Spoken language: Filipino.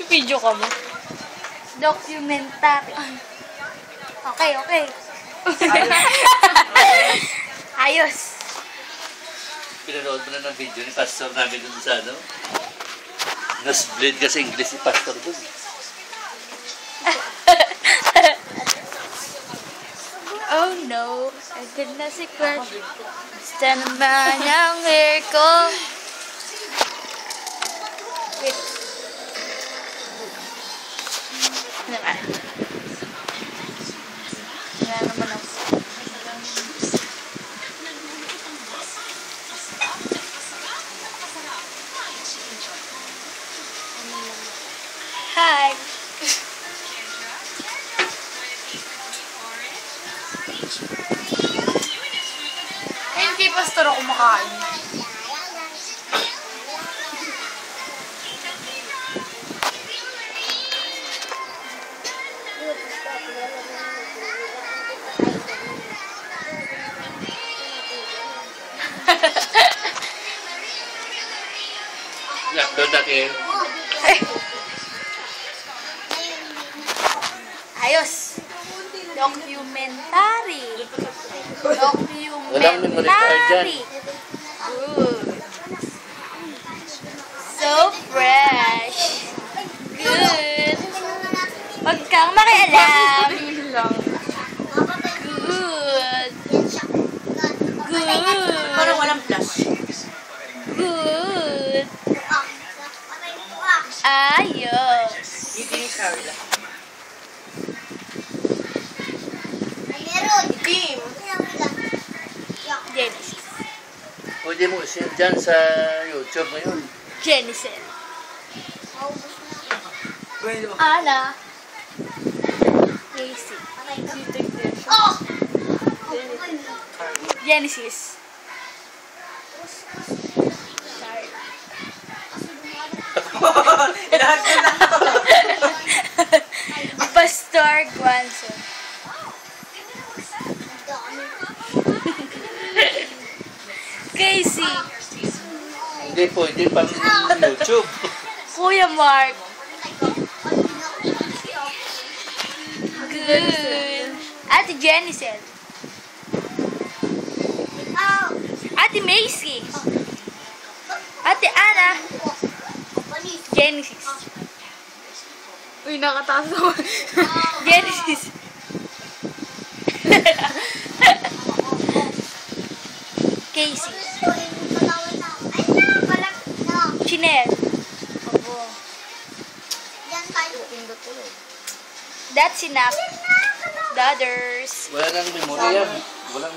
Video ka mo? Documentary. Okay, okay. Ayos. Pinanood mo na ng video ni pastor namin dun sa ano? Nas-blade kasi English si pastor dun. Oh no, I did not see crush. Stand naman ang hair ko. Wait. Ano naman? Wala naman ako. Hi! Ayun kay pastor ako kumakain. I-upload natin. Ayos! Documentary! Walang memory card dyan. Good! So fresh! Good! Huwag kang makialam! Good! Good! Parang walang flash. Good! Ayos! Hindi ni Carla. Team! Genesis. Pwede mo share dyan sa YouTube ngayon. Genesis. Bueno. Ana. Casey. Genesis. Sorry. Pastor Guanson. Casey. Hindi pwede pang YouTube. Kuya Mark. Good. Ate Genesis. Ate Macy. Ate Ana. Genesis. Uy, nakataas ako. Genesis. Casey. Chinel. That's enough. The others. Wala nang memory yan. Walang